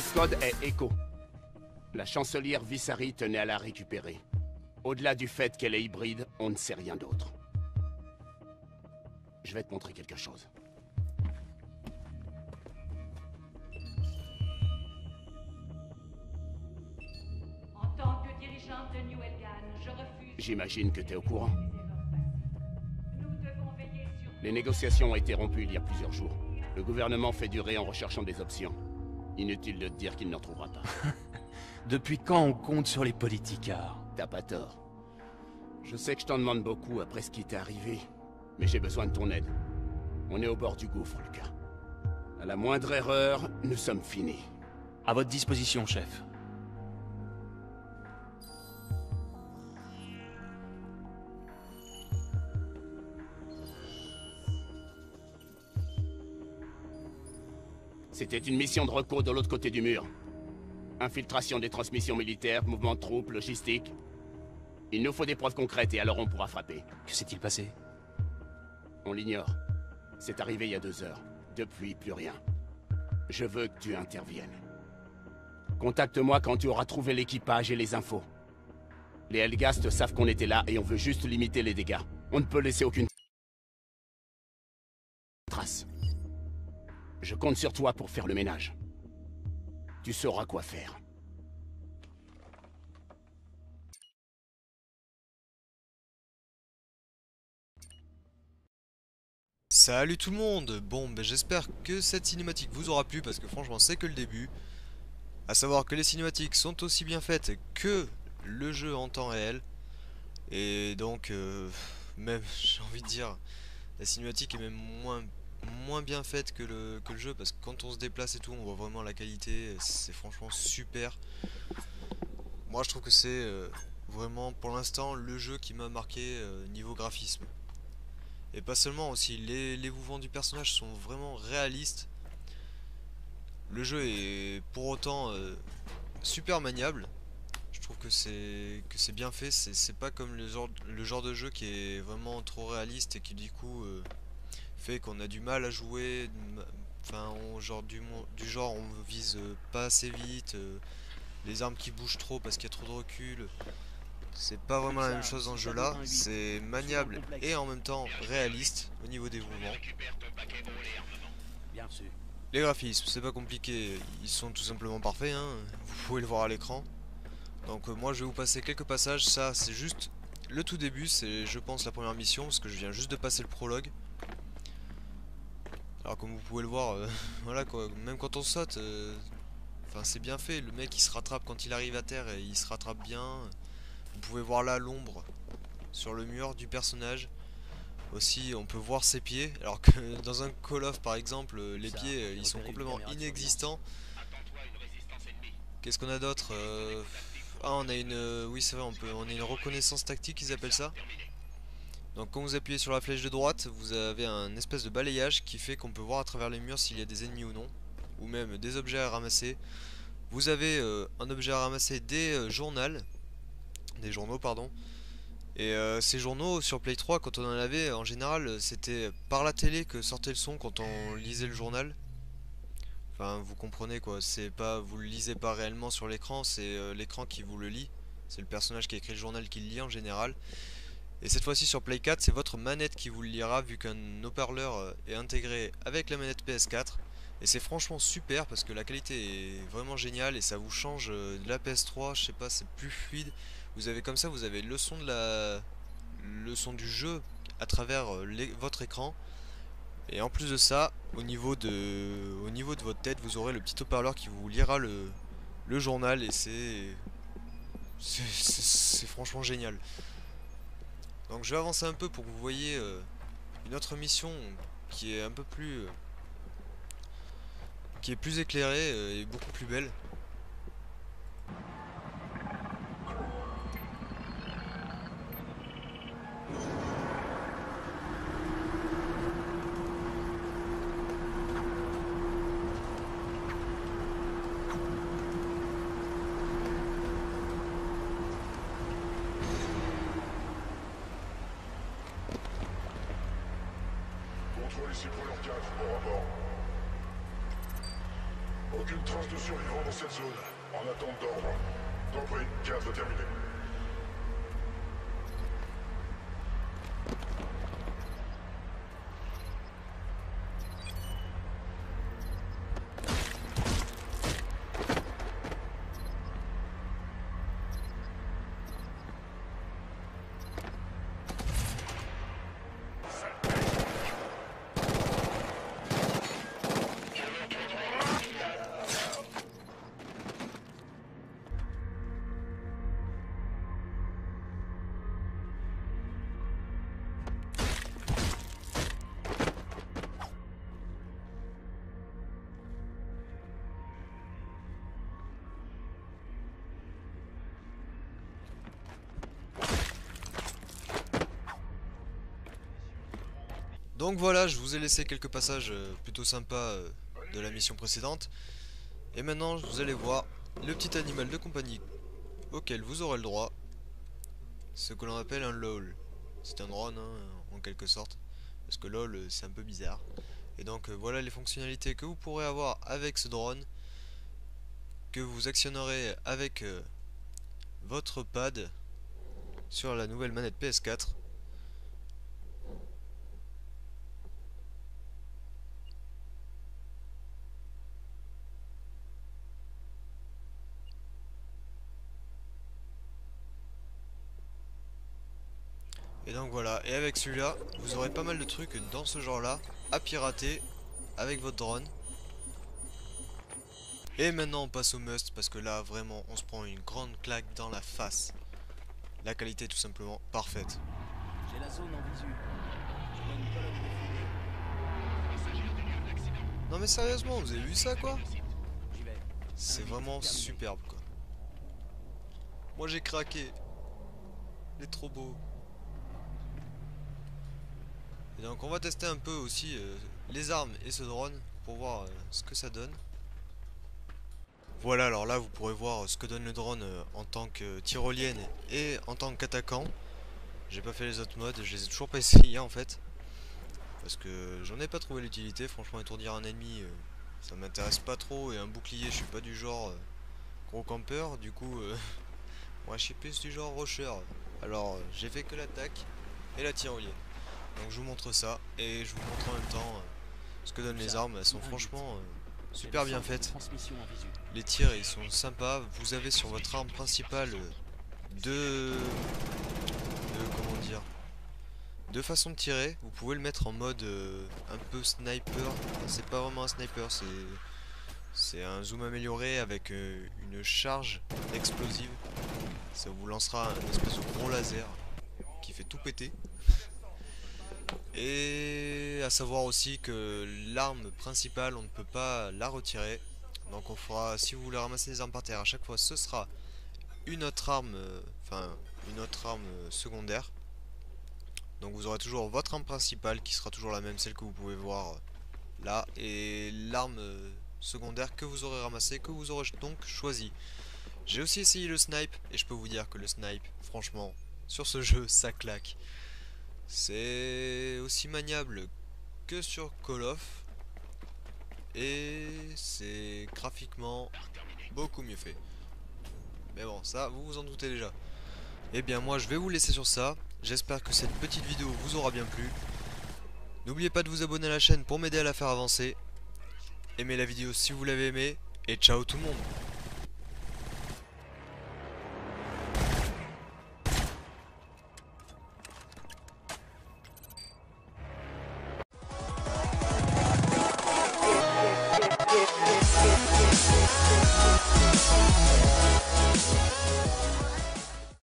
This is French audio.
source code est Echo. La chancelière Vissari tenait à la récupérer. Au-delà du fait qu'elle est hybride, on ne sait rien d'autre. Je vais te montrer quelque chose. En tant que dirigeante de New Elgan, je refuse... J'imagine que t'es au courant. Nous devons veiller sur... Les négociations ont été rompues il y a plusieurs jours. Le gouvernement fait durer en recherchant des options. Inutile de te dire qu'il n'en trouvera pas. Depuis quand on compte sur les politicards? T'as pas tort. Je sais que je t'en demande beaucoup après ce qui t'est arrivé, mais j'ai besoin de ton aide. On est au bord du gouffre, Lucas. À la moindre erreur, nous sommes finis. À votre disposition, chef. C'était une mission de recours de l'autre côté du mur. Infiltration des transmissions militaires, mouvement de troupes, logistique. Il nous faut des preuves concrètes et alors on pourra frapper. Que s'est-il passé? On l'ignore. C'est arrivé il y a 2 heures. Depuis, plus rien. Je veux que tu interviennes. Contacte-moi quand tu auras trouvé l'équipage et les infos. Les Helghast savent qu'on était là et on veut juste limiter les dégâts. On ne peut laisser aucune trace. Je compte sur toi pour faire le ménage. Tu sauras quoi faire. Salut tout le monde. Bon, j'espère que cette cinématique vous aura plu parce que franchement c'est que le début. À savoir que les cinématiques sont aussi bien faites que le jeu en temps réel. Et donc, même j'ai envie de dire, la cinématique est même moins bien faite que le jeu parce que quand on se déplace et tout, on voit vraiment la qualité. C'est franchement super. Moi je trouve que c'est vraiment pour l'instant le jeu qui m'a marqué niveau graphisme. Et pas seulement aussi, les mouvements du personnage sont vraiment réalistes. Le jeu est pour autant super maniable. Je trouve que c'est bien fait. C'est pas comme le genre de jeu qui est vraiment trop réaliste et qui du coup fait qu'on a du mal à jouer. Enfin, du genre on vise pas assez vite, les armes qui bougent trop parce qu'il y a trop de recul. C'est pas vraiment la même chose dans ce jeu là, c'est maniable et en même temps réaliste au niveau des mouvements. Bien reçu. Les graphismes, c'est pas compliqué, ils sont tout simplement parfaits, hein. Vous pouvez le voir à l'écran. Donc moi je vais vous passer quelques passages, ça c'est juste le tout début, c'est je pense la première mission parce que je viens juste de passer le prologue. Alors comme vous pouvez le voir, voilà quoi, même quand on saute, enfin c'est bien fait, le mec il se rattrape quand il arrive à terre et il se rattrape bien. Vous pouvez voir là l'ombre sur le mur du personnage. Aussi on peut voir ses pieds. Alors que dans un Call of par exemple les pieds ils sont complètement inexistants. Qu'est-ce qu'on a d'autre Ah on a une... oui c'est vrai on a une reconnaissance tactique ils appellent ça. Donc quand vous appuyez sur la flèche de droite vous avez un espèce de balayage qui fait qu'on peut voir à travers les murs s'il y a des ennemis ou non. Ou même des objets à ramasser. Vous avez un objet à ramasser des journaux pardon. Et ces journaux sur Play 3 quand on en avait en général c'était par la télé que sortait le son quand on lisait le journal. Enfin vous comprenez quoi, c'est pas, vous le lisez pas réellement sur l'écran, c'est l'écran qui vous le lit. C'est le personnage qui a écrit le journal qui le lit en général. Et cette fois-ci sur Play 4 c'est votre manette qui vous le lira vu qu'un haut-parleur est intégré avec la manette PS4. Et c'est franchement super parce que la qualité est vraiment géniale et ça vous change de la PS3, je sais pas, c'est plus fluide. Vous avez comme ça, vous avez le son du jeu à travers votre écran. Et en plus de ça, au niveau de votre tête, vous aurez le petit haut-parleur qui vous lira le journal et c'est franchement génial. Donc je vais avancer un peu pour que vous voyez une autre mission qui est un peu plus qui est plus éclairée et beaucoup plus belle. Contrôle ici pour leur cave, au rapport. Aucune trace de survivants dans cette zone. En attente d'ordre. Compris, cadre terminé. Donc voilà, je vous ai laissé quelques passages plutôt sympas de la mission précédente. Et maintenant, vous allez voir le petit animal de compagnie auquel vous aurez le droit. Ce que l'on appelle un LOL. C'est un drone, hein, en quelque sorte. Parce que LOL, c'est un peu bizarre. Et donc voilà les fonctionnalités que vous pourrez avoir avec ce drone. Que vous actionnerez avec votre pad sur la nouvelle manette PS4. Et donc voilà, et avec celui-là, vous aurez pas mal de trucs dans ce genre-là à pirater avec votre drone. Et maintenant on passe au must, parce que là vraiment on se prend une grande claque dans la face. La qualité tout simplement parfaite. J'ai la zone en visu. Je vois une colonne de fumée. Non mais sérieusement, vous avez vu ça quoi? J'y vais. C'est vraiment superbe quoi. Moi j'ai craqué. Il est trop beau. Et donc on va tester un peu aussi les armes et ce drone pour voir ce que ça donne. Voilà, alors là vous pourrez voir ce que donne le drone en tant que tyrolienne et en tant qu'attaquant. J'ai pas fait les autres modes, je les ai toujours pas essayés en fait. Parce que j'en ai pas trouvé l'utilité, franchement étourdir un ennemi ça m'intéresse pas trop. Et un bouclier, je suis pas du genre gros campeur, du coup moi je suis plus du genre rusher. Alors j'ai fait que l'attaque et la tyrolienne. Donc je vous montre ça et je vous montre en même temps ce que donnent les armes. Elles sont franchement super bien faites. Les tirs ils sont sympas. Vous avez sur votre arme principale comment dire, deux façons de tirer. Vous pouvez le mettre en mode un peu sniper. C'est pas vraiment un sniper, c'est un zoom amélioré avec une charge explosive. Ça vous lancera un espèce de gros laser qui fait tout péter. Et à savoir aussi que l'arme principale on ne peut pas la retirer. Donc on fera, si vous voulez ramasser des armes par terre, à chaque fois ce sera une autre arme, une autre arme secondaire. Donc vous aurez toujours votre arme principale qui sera toujours la même, celle que vous pouvez voir là, et l'arme secondaire que vous aurez ramassée, que vous aurez donc choisi. J'ai aussi essayé le snipe et je peux vous dire que le snipe, franchement, sur ce jeu ça claque. C'est aussi maniable que sur Call of et c'est graphiquement beaucoup mieux fait. Mais bon, ça vous vous en doutez déjà. Et bien moi je vais vous laisser sur ça. J'espère que cette petite vidéo vous aura bien plu. N'oubliez pas de vous abonner à la chaîne pour m'aider à la faire avancer. Aimez la vidéo si vous l'avez aimée et ciao tout le monde.